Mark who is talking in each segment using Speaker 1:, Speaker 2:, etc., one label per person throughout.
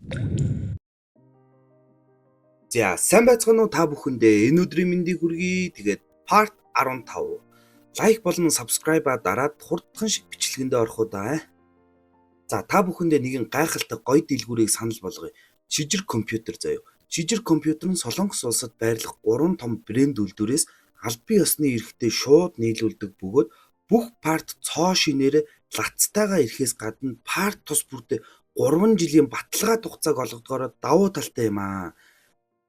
Speaker 1: За сайн байцгаана уу та бүхэндээ энэ өдрийн мэндийг хүргэе. Тэгээд part 15 лайк болон subscribe дараад хурдхан шиг бичлэгэндээ орох уу даа. За та бүхэндээ нэгэн гайхалтай гоё дэлгүүрийг санал болгоё. Шижир компьютер заяа. Шижир компьютер нь Солонгос улсад байрлах 3 том брэнд үйлдвэрээс албан ёсны эрхтэй шууд нийлүүлдэг бөгөөд бүх парт цоо шинээрээ лацтайгаа ирэхээс гадна парт тус бүрдээ 3 жилийн баталгаа хугацааг олгодгороо давуу талтай юм аа.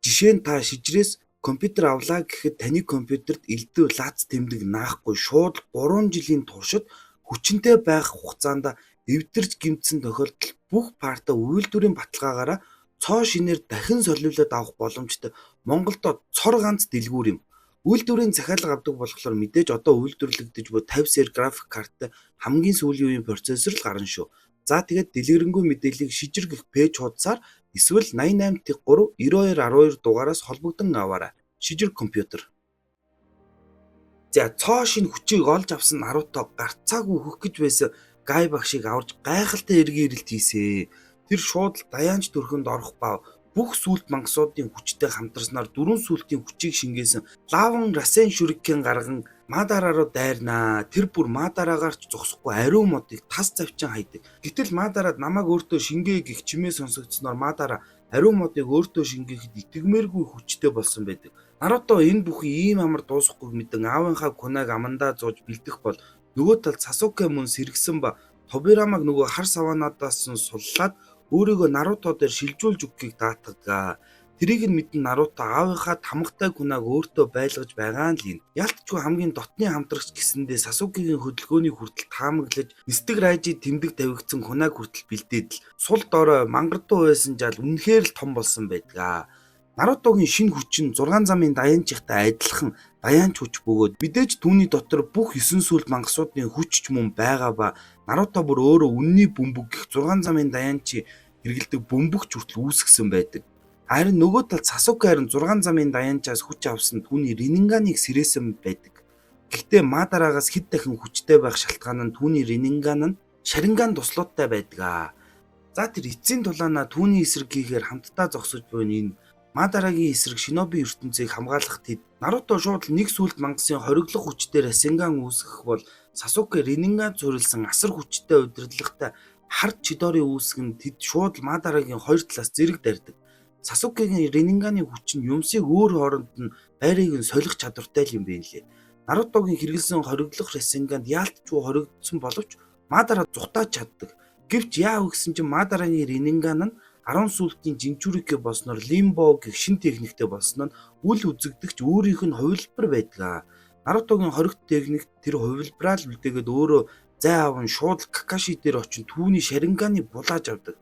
Speaker 1: Жишээ нь та шижрээс компьютер авлаа гэхэд таны компьютерт элдв лац тэмдэг наахгүй шууд 3 жилийн туршид хүчинтэй байх хугацаанд эвдэрч гэмтсэн тохиолдолд бүх партаа үйлдвэрийн баталгаагаараа цоо шинээр дахин солиулаад авах боломжтой Монголдо цор ганц дэлгүүр юм. Үйлдвэрийн захиалга авдаг болохоор мэдээж одоо үйлдвэрлэгдэж буй 50 сер график карттай хамгийн сүүлийн үеийн процессор л гарна шүү. За тэгээд дэлгэрэнгүй мэдээллийг шижир гэх пэйж хуудасаар эсвэл 88-3 9212 дугаараас холбогдсон аваарай. Шижир компьютер. За цоо шинэ хүчийг олж авсан Наруто гарцаагүй хөх гэж байсан Гай багшийг аварж гайхалтай эргийн ирэлт хийсэ. Тэр шууд даяанч төрхөнд орох бав бүх сүлд мангасуудын хүчтэй хамтарснаар дөрвөн сүлдийн хүчийг шингээсэн лаван расен шүрикэн гарган Мадараа руу дайрнаа. Тэр бүр Мадараагаар ч зогсохгүй ариун модыг тас завчин хайдаг. Гэтэл Мадараад намайг өөртөө шингээ гих чимээ сонсогдсноор Мадараа ариун модыг өөртөө шингээхэд итгэмээргүй хүчтэй болсон байдаг. Наруто энэ бүхэн ийм амар дуусахгүй мэдэн аавынхаа кунаг амандаа зууж бэлдэх бол нөгөө талд Сасуке мөн сэргсэн ба Тобирамаг нөгөө хар саванадаас нь суллаад өөрийгөө Наруто дээр шилжүүлж өгөхийг даатгадаг. Тэрийг нь мэдэн Наруто аавынхаа тамгатай кунаг өөртөө байлгаж байгаа нь л юм. Ялтчгүй хамгийн дотны хамтрагч гэсэндээ Сасукегийн хөдөлгөөний хүртэл таамаглаж Мистер Райжи тэмдэг тавигдсан кунаг хүртэл бэлдээд л сул дорой мангардуу байсан жаал үнэхээр л том болсон байдаг. Нарутогийн шинэ хүч нь 6 замын даяанчтай адилхан даяанч хүч бөгөөд мэдээж түүний дотор бүх 9 сүлд мангасуудын хүч ч мөн байгаа ба Наруто бүр өөрөө үнний бөмбөг гэх 6 замын даяанчи хэрэгэлдэг бөмбөгч хүртэл үүсгэсэн байдаг. Харин нөгөө талд Сасуке харин 6 замын даяанчаас хүч авсан түүний Рининганыг сэрээсэн байдаг. Гэхдээ Мадараагаас хэд дахин хүчтэй байх шалтгаан нь түүний Рининган нь Шаринган туслуудтай байдаг. За тэр эцсийн тулаанаа түүний эсрэг хийхээр хамтдаа зогсож буй энэ Мадараагийн эсрэг шиноби ертөнцийг хамгаалах тэд Наруто шууд нэг сүлд мангасын хориглох хүчээр Расенган үүсгэх бол Сасуке Рининган цорилсан асар хүчтэй удирдлагатай хард Чидори үүсгэн тэд шууд Мадараагийн хоёр талаас зэрэг дардаг. Сасукегийн Ринингааны хүч нь юмсыг өөр хооронд нь байрыг нь солих чадвартай юм бэ лээ. Нарутогийн хэрэгэлсэн хориглох Расенганд яалтчгүй хоригдсон боловч Мадараа зугатаад чаддаг. Гэвч яав гэсэн чинь Мадараагийн Риннинган нь 10 сүлтийн жинчүрикэ болсноор лимбо гэх шин техниктэй болсон нь үл үзэгдэгч өөрийнх нь хувилбар байдаг. Нарутогийн хоригт техник тэр хувилбараа л үлдээгээд өөрөө зай аван шууд Какаши дээр очин түүний Шаринганы булааж авдаг.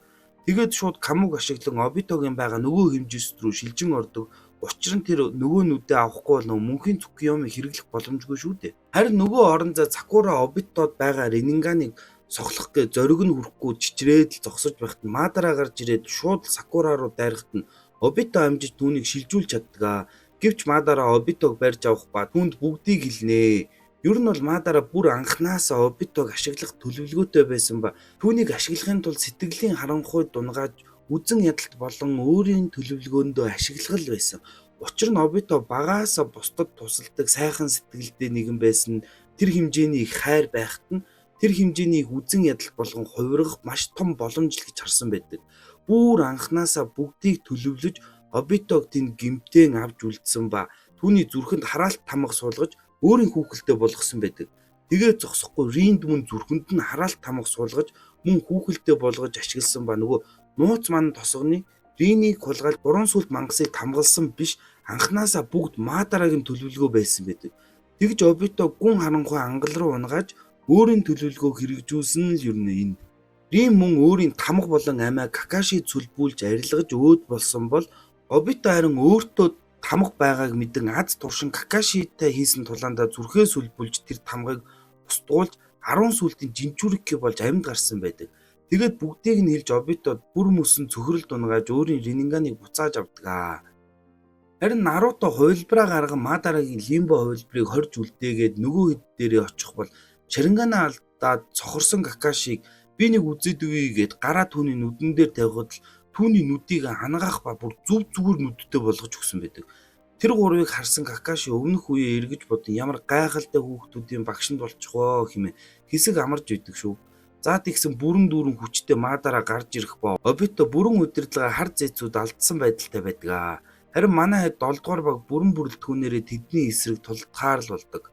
Speaker 1: Тэгээд шууд Камуг ашиглан Обитогийн байгаа нөгөө хэмжээст рүү шилжин ордог. Учир нь тэр нөгөө нүдээ авахгүй бол мөнхийн Цукиёми хэрэглэх боломжгүй шүү дээ. Харин нөгөө орон зай Сакура Обитод байгаа Рининганыг сохлох гэ зориг нь хүрэхгүй чичрээд л зогсож байхад Мадараа гарч ирээд шууд Сакура руу дайрахад нь Обито амжиж түүнийг шилжүүлж чаддаг. Гэвч Мадараа Обитог барьж авах ба түүнд бүгдийг хэлнэ. Ер нь бол Мадараа бүр анхнаасаа Обитог ашиглах төлөвлөгөөтэй байсан ба түүнийг ашиглахын тулд сэтгэлийн харанхуй дунгааж үзэн ядалт болон өөрийн төлөвлөгөөндөө ашиглах л байсан. Учир нь Обито багаасаа бусдад тусалдаг сайхан сэтгэлдээ нэгэн байсан. Тэр хэмжээний их хайр байхад нь тэр хэмжээний үзэн ядалт болгон хувиргах маш том боломж л гэж харсан байдаг. Бүр анхнаасаа бүгдийг төлөвлөж Обитог тэнд гэмтэн авч үлдсэн ба түүний зүрхэнд хараалт тамга суулгаж өөрийн хүүхэлдээ болгосон байдаг. Тэгээд зогсохгүй Ринд мөн зүрхэнд нь хараалт тамга суулгаж мөн хүүхэлдээ болгож ашигласан ба нөгөө нууц ман тосгоны Ринийг хулгайлж 3 сүлд мангасыг хамгалсан биш анхнаасаа бүгд Мадараагийн төлөвлөгөө байсан байдаг. Тэгж Обито гүн харанхуй ангал руу унгааж өөрийн төлөвлөгөөг хэрэгжүүлсэн л ер нь энэ. Рим мөн өөрийн тамга болон амиа Какаши цүлбүүлж арилгаж өөд болсон бол Обито харин өөртөө тамга байгааг мэдэн аз туршин Какашитай хийсэн тулаандаа зүрхээ сүлбүүлж тэр тамгыг устгуулж 10 сүлтийн жинчүрикэ болж амьд гарсан байдаг. Тэгээд бүгдийг нь хэлж Обитод бүр мөсөн цөхрөл дунгааж өөрийн Рининганыг буцааж авдаг. Харин Наруто хувилбараа гарган Мадараагийн лимбо хувилбарыг хорж үлдээгээд нөгөө хэд дээрээ очих бол Шаринганаа алдаад цохорсон Какашиг би нэг үзээд үе гээд гараа түүний нүдэн дээр тавихад л түүний нүдийг ангаах ба бүр зүгээр нүдтэй болгож өгсөн байдаг. Тэр гурвыг харсан Какаши өмнөх үеэ эргэж бодон ямар гайхалтай хүүхдүүдийн багшинд болчих воо хэмээн хэсэг амарч идэг шүү. За тэгсэн бүрэн дүүрэн хүчтэй Мадараа гарч ирэх ба Обито бүрэн удирдлага хар зэцүүд алдсан байдалтай байдаг. Харин манай хэд 7 дугаар баг бүрэн бүрэлдэхүүнээрээ тэдний эсрэг тулдахаар л болдог.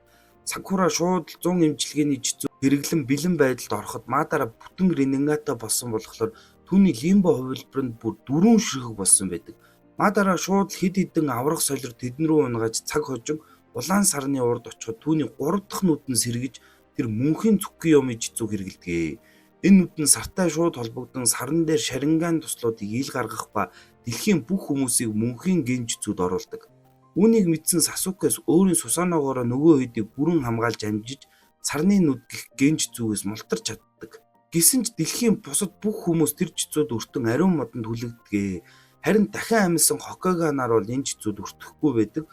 Speaker 1: Сакура шууд 100 эмчилгээний жицүү хэрэглэн бэлэн байдалд ороход Мадараа бүтэн Рененгата болсон болохоор түүний лимбо хувилбаранд бүр дөрвөн ширхэг болсон байдаг. Мадараа шууд хэд хэдэн аврах солир тэдэн рүү унгаж цаг хожим улаан сарны урд очиход түүний 3 дахь нүдэн сэргэж тэр мөнхийн Цукиёми жицүү хэрэгэлдэг. Энэ нүд нь сартай шууд холбогдсон сарн дээр Шаринган туслуудыг ил гаргах ба дэлхийн бүх хүмүүсийг мөнхийн ген жицүүд оруулдаг. Үүнийг мэдсэн Сасукес өөрийн Сусаноогоор нөгөө хэдийг бүрэн хамгаалж амжиж сарны нүд гэх ген жицүүгээс мултарч чаддаг. Гэсэн ч дэлхийн бусад бүх хүмүүс тэр жицүүд өртөн ариун модонд хүлэгдэгэ. Харин дахин амьсан Хокаганаар бол энэ жицүүд өртөхгүй байдаг.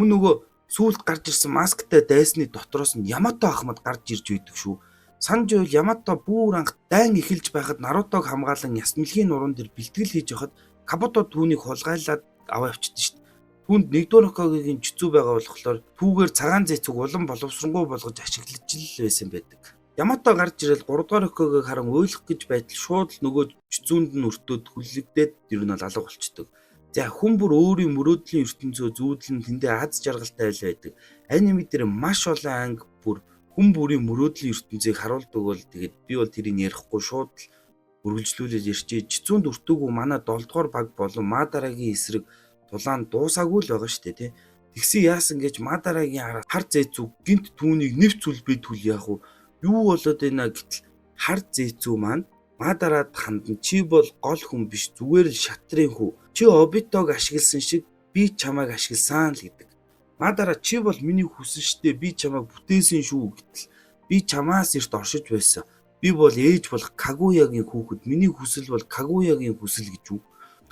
Speaker 1: Мөн нөгөө сүүлд гарч ирсэн масктай дайсны дотроос нь Ямато ахмад гарч ирж байдаг шүү. Санж байвал Ямато бүр анх дайн эхэлж байхад Нарутог хамгаалan ясмэлхийн нуруунд дэр бэлтгэл хийж байхад Кабуто түүнийг хулгайлаад аваа явчихсан шүү. Түүнд 1-р Хокагийн жицүү байгаа болохоор түүгээр цагаан зэцэг улам боловсронгуй болгож ашиглаж л байсан байдаг. Ямато гарч ирэл 3-р Хокагийг харан уйлах гэж байтал шууд л нөгөө жицүүнд нь өртөөд хүллэгдээд ер нь алга болчдөг. За хүн бүр өөрийн мөрөөдлийн ертөнцөө зүүдлэн тэндээ аз жаргалтай айл байдаг. Аниме дээр маш олон анги бүр хүн бүрийн мөрөөдлийн ертөнцийг харуулдаг бол тэгээд би бол тэрийг ярихгүй шууд л үргэлжлүүлээд ирчээ. Жицүүнд өртөөгүй манай 7 дугаар баг болон Мадарагийн эсрэг тулаан дуусаагүй л байгаа шүү дээ тий. Тэгсэн яасан гэж Мадарагийн хар зэцүү гинт түүнийг нэвц үлбээ түл яах вэ? Юу болоод байна гэтэл хар зэцүү маань Мадараад хандан чи бол гол хүн биш зүгээр л шатрын хүү. Чи Обитог ашигласан шиг би чамайг ашигласан л гэдэг. Мадараа чи бол миний хүсэн штэ би чамайг бүтээсэн шүү гэтэл би чамаас эрт оршиж байсан. Би бол ээж болох Кагуягийн хүүхэд. Миний хүсэл бол Кагуягийн хүсэл гэж үү.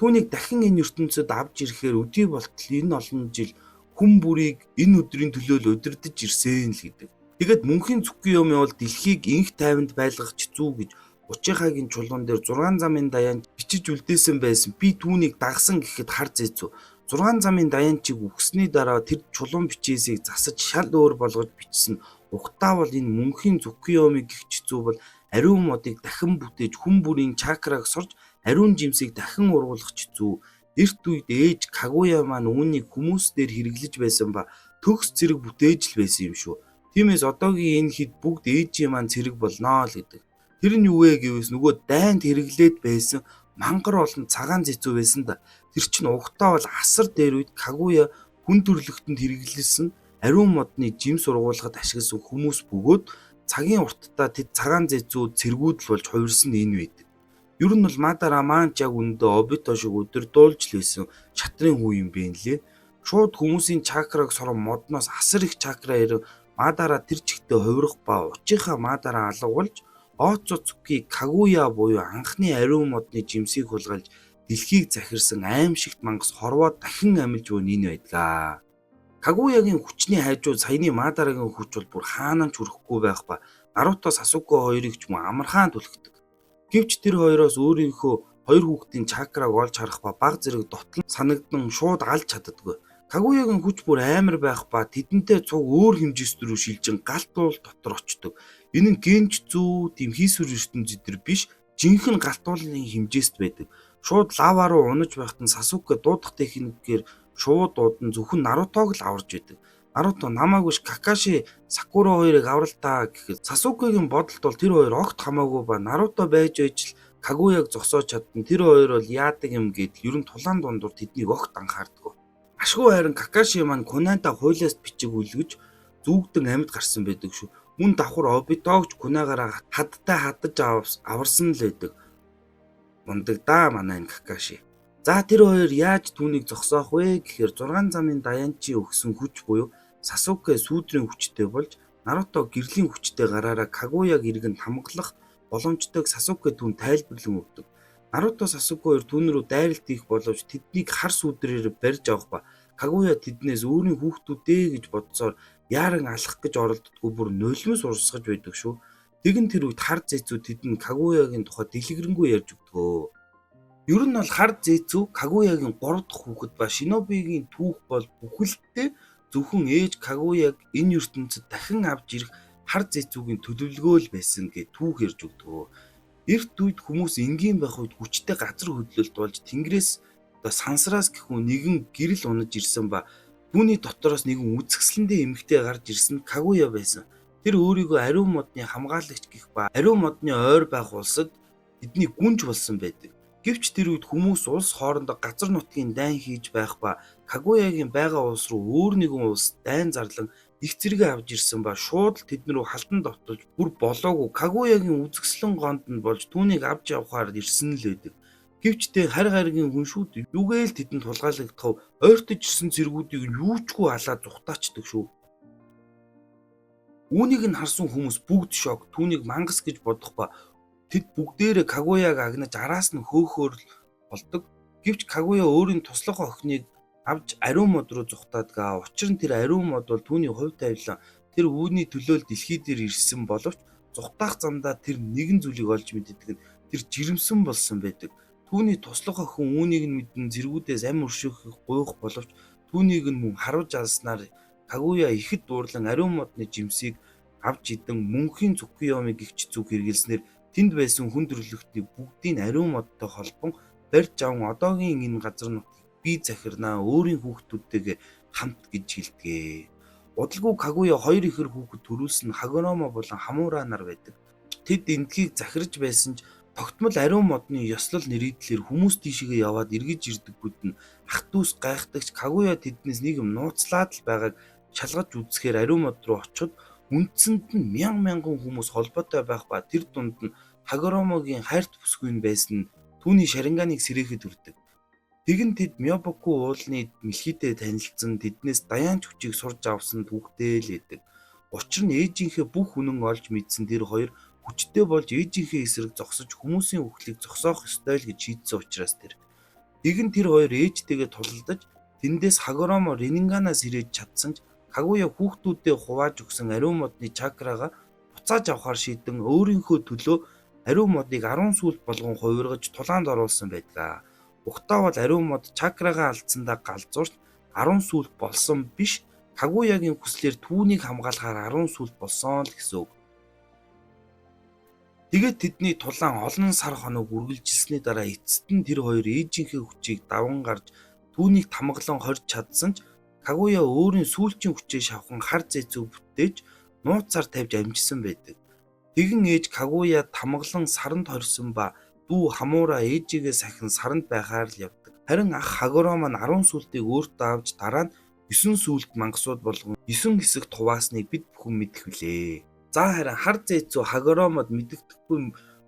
Speaker 1: Түүнийг дахин энэ ертөнцид авч ирэхээр өдий болтол энэ олон жил хүн бүрийг энэ өдрийн төлөө л удирдах ирсэн л гэдэг. Тэгэд мөнхийн Цукиёми бол дэлхийг инх тайванд байлгах жицүү гэж Учихагийн чулуун дээр 6 замын даяанд бичиж үлдээсэн байсан. Би түүнийг дагсан гэхэд хар зэцүү. 6 замын даяанчийг үгсний дараа тэр чулуун бичээсийг засаж шал өөр болгож бичсэн. Ухтаа бол энэ мөнхийн Цукиёми гэх жицүү бол ариун модыг дахин бүтээж хүн бүрийн чакраг сорж ариун жимсийг дахин ургуулах жицүү. Эрт үед ээж Кагуя маань үүнийг хүмүүс дээр хэрэглэж байсан ба төгс зэрэг бүтээж л байсан юм шүү. Тиймээс одоогийн энэ хэд бүгд ээжийн маань цэрэг болноо л гэдэг. Тэр нь юу вэ гэвээс нөгөө дайнд хэрэглээд байсан мангар олон цагаан зэцүү байсан да. Тэр чинь угтаа бол асар дээр үед Кагуя хүн төрлөختөнд хэрэглэсэн ариун модны жимс ургуулгад ашигласан хүмүүс бөгөөд цагийн урттаа тэд цагаан зэцүү цэргүүд л болж хувирсан энэ байдаг. Ер нь бол Мадараа маань яг үндэ Обито шиг өдөрдуулж л байсан шатрын хүү юм бэ нэлээ. Шууд хүмүүсийн чакраг сорон модноос асар их чакра ирэн Мадараа тэр чигтээ хувирах ба Учиха Мадараа алгуулж Оцуцуки Кагуя буюу анхны ариун модны жимсийг хулгайлж дэлхийг захирсан аимшигт мангас хорвоо дахин амилж буй энэ байдаг. Кагуягийн хүчний хайжууд саяны Мадарагийн хүч бол бүр хаанаа ч хүрэхгүй байх ба Наруто Сасуке хоёрыг ч мөн амархан түлхдэг. Гэвч тэр хоёроос өөрийнхөө хоёр хүүхдийн чакраг олж харах ба баг зэрэг дотлон санагдан шууд алж чаддаггүй. Кагуягийн хүч бүр амар байх ба тэдэнтэй цуг өөр хэмжээс рүү шилжин галт уул дотор очдог. Энэ нь генч зүү тийм хийсвэр ертөнцид төр биш жинхэнэ галт уулын хэмжээст байдаг. Шууд лава руу унаж байхад нь Сасуке дуудах техникээр шууд дуудан зөвхөн Нарутог л аварж байдаг. Наруто намайг биш Какаши Сакура хоёрыг авралтаа гэхэд Сасукегийн бодолд бол тэр хоёр огт хамаагүй ба Наруто байж л Кагуяг зогсоож чадсан. Тэр хоёр бол яадаг юм гээд ер нь тулаан дундуур тэднийг огт анхаардаг. Ашгүй харин Какаши маань Кунайда хуйлаас бичиг үлгэж зүгдэн амьд гарсан байдаг шүү. Мөн давхар Обитогч Кунайгаараа хаддаж аварсан л байдаг. Мундаг да манай энэ Какаши. За тэр хоёр яаж түүнийг зогсоох вэ гэхээр 6 замын даяанчийн өгсөн хүч буюу Сасуке сүүдрийн хүчтэй болж Наруто гэрлийн хүчтэй гараараа Кагуяг иргэн хамглах боломжтойг Сасуке түн тайлбарлан өгдөг. Наруто Сасуке хоёр түүн рүү дайралт хийх боловч тэднийг хар сүдрээр барьж авах ба Кагуя тэднээс өөрийн хүүхдүүдээ гэж бодсоор яаран алах гэж оролддоггүй бүр нулимс урсгаж байдаг шүү. Тэгэн тэр үед хар зэцүү тэдэнд Кагуягийн тухай дэлгэрэнгүй ярьж өгдөгөө. Ер нь бол хар зээцүү Кагуягийн 3 дахь хүүхэд ба Шинобигийн түүх бол бүхэлдээ зөвхөн ээж Кагуяг энэ ертөнцид дахин авч ирэх хар зээцүүгийн төлөвлөгөө л байсан гэж түүх ярьж өгдөг. Эрт үед хүмүүс энгийн байх үед хүчтэй газар хөдлөлт болж тэнгэрээс одоо сансраас гэхүү нэгэн гэрэл унаж ирсэн ба түүний дотороос нэгэн үзэсгэлэнтэй эмэгтэй гарч ирсэн Кагуя байсан. Тэр өөрийгөө ариун модны хамгаалагч гэх ба ариун модны ойр байх улсад тэдний гүнж болсон байдаг. Гэвч тэр үед хүмүүс улс хоорондоо газар нутгийн дайн хийж байх ба Кагуягийн байгаа улс руу өөр нэгэн улс дайн зарлан их зэрэг авж ирсэн ба шууд л тэднэрүү халтан довтолж бүр болоогүй Кагуягийн үзэсгэлэн гонд нь болж түүнийг авч явахаар ирсэн л байдаг. Гэвч тэ харь гаригийн хүншүүд юугээл тэдэнд тулгаалагдах ойртож ирсэн зэргүүдийг юучгүй алаад зүхтаачдаг шүү. Үүнийг нь харсан хүмүүс бүгд шок, түүнийг мангас гэж бодох ба тэд бүгдээрээ Кагуяг агнаж араас нь хөөхөөр болдог. Гэвч Кагуя өөрийн туслах охиныг авч ариун мод руу зүхтаадаг. Учир нь тэр ариун мод бол түүний хувь тавилан тэр үүний төлөө дэлхий дээр ирсэн боловч зүхтаах замдаа тэр нэгэн зүйлийг олж мэддэг нь тэр жирэмсэн болсон байдаг. Түүний туслах охин үүнийг нь мэдэн зэргүүдээс ам өршөөхийг гуйх боловч түүнийг нь мөн харуулж алснаар Кагуя ихэд дуурлан ариун модны жимсийг авч идэн мөнхийн Цукуйоми гихч зүг хэрэгэлснээр тэнд байсан хүн төрлөختний бүгдийг ариун модтой холбон барьж аван одоогийн энэ газар нутгийг би захирнаа өөрийн хүүхдүүдтэйгээ хамт гэж хэлдэг. Удалгүй Кагуя хоёр ихэр хүүхэд төрүүлсэн Хагоромо болон Хамура нар байдаг. Тэд эндхийг захирж байсан ч тогтмол ариун модны ёслол нэрийдлэр хүмүүс тийшээгээ яваад эргэж ирдэггүйд нь ах дүүс гайхдагч Кагуя тэднээс нэг юм нууцлаад л байгааг шалгаж үзэхээр ариун мод руу очиод үндсэнд нь мянган хүмүүс холбоотой байх ба тэр дунд нь Хагоромогийн хайрт бүсгүй байсан түүний шарингааныг сэрээхэд хүрдэг. Тэгэн тэд Мёбоку уулны мэлхийдээ танилцсан тэднээс даяанч хүчийг сурж авсан түүхтэй л байдаг. Учир нь ээжийнхээ бүх үнэн олж мэдсэн тэр хоёр хүчтэй болж ээжийнхээ эсрэг зогсож хүмүүсийн үхлийг зогсоох ёстой л гэж шийдсэн учраас тэр. Тэгэн тэр хоёр ээжтэйгээ тулалдаж тэндээс Хагоромо Ренинганаас ирээд чадсан ч Кагуя хүүхдүүдэд хувааж өгсөн ариун модны чакрага буцааж авахар шийдэн өөрийнхөө төлөө ариун модыг 10 сүлд болгон хувиргаж тулаанд оруулсан байдаг. Угтаа бол ариун мод чакрага алдсандаа галзуурч 10 сүлд болсон биш Кагуягийн хүслээр түүнийг хамгаалахаар 10 сүлд болсон л гэсэн үг. Тэгээд тэдний тулаан олон сар хоног үргэлжилсэний дараа эцэст нь тэр хоёр ээжийнхээ хүчийг даван гарч түүнийг тамгалан хорж чадсан ч Кагуя өөрийн сүүлчийн хүчээ шавхан хар зээцүү бүтээж нууцаар тавьж амжсан байдаг. Тэгэн ээж Кагуя тамгалан саранд хорьсон ба дүү Хамура ээжигээ сахин саранд байхаар л явдаг. Харин ах Хагоромо нь 10 сүлтийг өөртөө авч дараа нь 9 сүлт мангасууд болгон 9 хэсэг хуваасныг бид бүхэн мэдэх билээ. За харин хар зээцүү Хагоромод мэдэгдэхгүй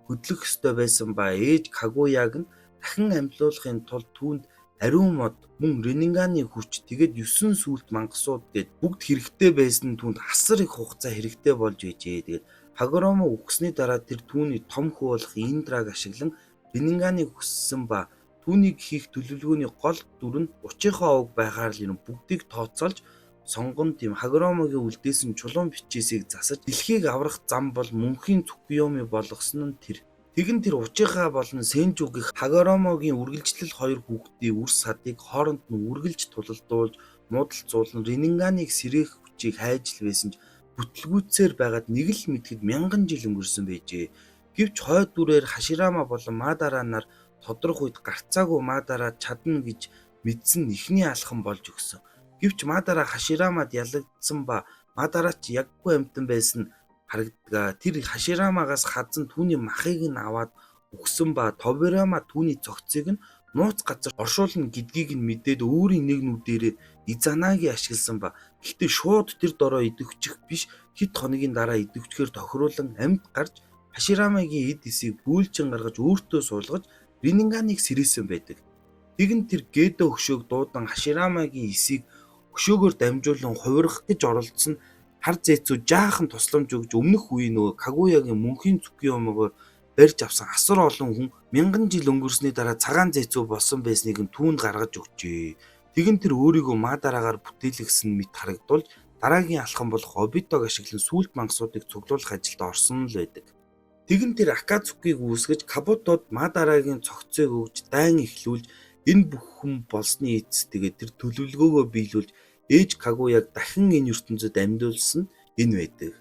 Speaker 1: хөдлөх ёстой байсан ба ээж Кагуяг нь дахин амьлуулахын тулд түүнд ариун мод мөн Ренинганы хүч тэгээд 9 сүлт мангасууд гээд бүгд хэрэгтэй байсан түүнд асар их хугацаа хэрэгтэй болж байжээ. Тэгээд Хагоромо үхсний дараа тэр түүний том хүү болох Индраг ашиглан Ренинганы хүссэн ба түүнийг хийх төлөвлөгөөний гол дүр нь учийнхаа уг байхаар л юм бүгдийг тооцоолж сонгон тийм Хагоромогийн үлдээсэн чулуун бичээсийг засаж дэлхийг аврах зам бол мөнхийн Цукуйоми болгосон нь тэр. Тэгэн тэр учийнхаа болон Сенжу гэх Хагоромогийн үргэлжлэл хоёр хүүхдийн үр садыг хооронд нь үргэлж тулалдуулж муудалцуулан Ренинганыг сэрээх хүчийг хайж л байсан ч бүтлгүүцээр байгаад нэг л мэдхэд 1000 жил өнгөрсөн байжээ. Гэвч хойд дүрээр Хаширама болон Мадара нар тодрох үед гарцаагүй Мадара чадна гэж мэдсэн ихний алхам болж өгсөн. Гэвч Мадара Хаширамад ялагдсан ба Мадарач яггүй амьтан байсан харагддаг. Тэр Хаширамагаас хазан түүний махыг нь аваад өгсөн ба Тобирама түүний цогцыг нь нууц газар оршуулна гэдгийг нь мэдээд өөрийн нэг нүдээрээ Изанаги ашигласан ба гэхдээ шууд тэр дороо идэвхжих биш хэд хоногийн дараа идэвхжихээр тохируулан амьд гарч Хаширамагийн эд эсийг бүүлчин гаргаж өөртөө суулгаж Ренинганыг сэрээсэн байдаг. Тэгэн тэр Гэдо хөшөөг дуудан Хаширамагийн эсийг хөшөөгөөр дамжуулан хувирах гэж оролдсон хар зээцүү жаахан тусламж өгж өмнөх үеийн нөгөө Кагуягийн мөнхийн Цукуйомигоор барьж авсан асар олон хүн 1000 жил өнгөрсний дараа цагаан зээцүү болсон байсныг нь түүнд гаргаж өгчээ. Тэгэн тэр өөрийгөө Мадарагаар бүтээлгсэн мэт харагдуулж дараагийн алхам болох Обитог ашиглан сүлт мангасуудыг цуглуулах ажилд орсон л байдаг. Тэгэн тэр Акацукиг үүсгэж Кабутод Мадарагийн цогцыг өгж дайн эхлүүлж энэ бүх хүм болсны эцэс тэгээд тэр төлөвлөгөөгөө биелүүлж ээж Кагуяг дахин энэ ертөнцид амьдуулсан энэ байдаг.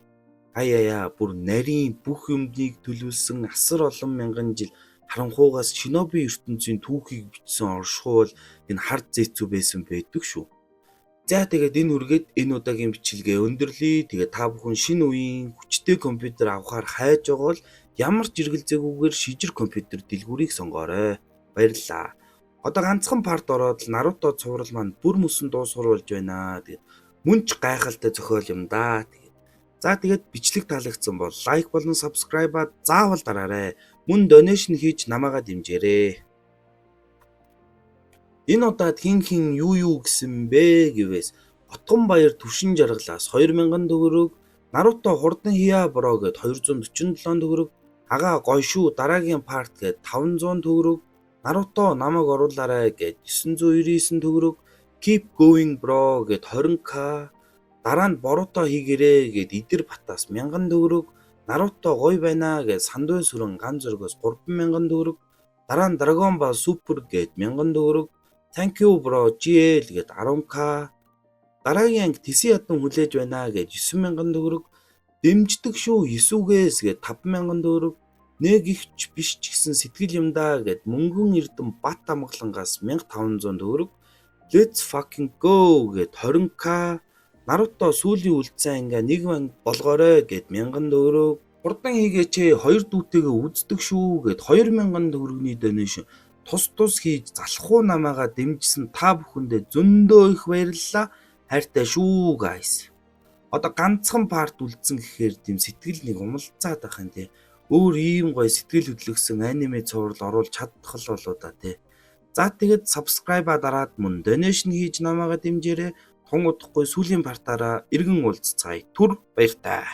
Speaker 1: Аяа бүр нарийн бүх юмдыг төлөвлөсөн асар олон мянган жил харанхуугаас шиноби ертөнцийн түүхийг бичсэн оршихуй бол энэ хард зэцүү байсан байдаг шүү. За тэгээд энэ үргээд энэ удаагийн бичлэгээ өндөрлөе. Тэгээд та бүхэн шинэ үеийн хүчтэй компьютер авахаар хайж байгаа бол ямар ч эргэлзээгүйгээр шижир компьютер дэлгүүрийг сонгоорой. Баярлалаа. Одоо ганцхан парт ороод Наруто цуврал маань бүр мөсөн дуусгар болж байна. Тэгээд мөн ч гайхалтай зохиол юм да. Тэгээд бичлэг таалагдсан бол лайк болон subscribe-аа заавал дараарай. Мөн donation хийж намайгаа дэмжээрэй. Энэ удаад хин юу гэсэн бэ гэвээс Отгонбаяр түвшин жаргалаас 2000 төгрөг, Наруто хурдан хия бро гэд 247 төгрөг, агаа гоё шүү дараагийн парт гэд 500 төгрөг, Наруто намайг оруулаарай гэд 999 төгрөг, keep going bro гэд 20k, дараа нь Боруто хийгэрээ гэд Идэр Батаас 1000 төгрөг, Наруто гоё байна гэд Сандуй сүрэн ган зөргөөс 3000 төгрөг, дараа нь Dragon Ball Super гэд 1000 төгрөг, thank you bro GL гэд 10k, дараагийн анги Тэсийн ядан хүлээж байна гэд 9000 төгрөг, дэмждэг шүү Исүгээс гэд 5000 төгрөг, нэг ихч биш ч гэсэн сэтгэл юм да гэд мөнгөн эрдэм Бат амгалангаас 1500 төгрөг, let's fucking go гэд 20k, Наруто сүүлийн үлдсэн ангиа нэг анги болгоорой гэд 1000 төгрөг, хурдан хийгээч 2 дүүтэйгээ үздэг шүү гэд 2000 төгрөгийн donation тус хийж залхуу намаагаа дэмжсэн та бүхэндээ зөндөө их баярлалаа. Хайртай шүү guys. Одоо ганцхан парт үлдсэн гэхээр тийм сэтгэл нэг умалцаад байх юм тий. Өөр ийм гоё сэтгэл хөдлөсөн аниме цуврал оруулж чадах л болоо да тий. За тэгээд subscribe-аа дараад мөн donation хийж намаагаа дэмжээрэй. Тун удахгүй сүүлийн партаараа эргэн уулзцаая. Түр баяртай.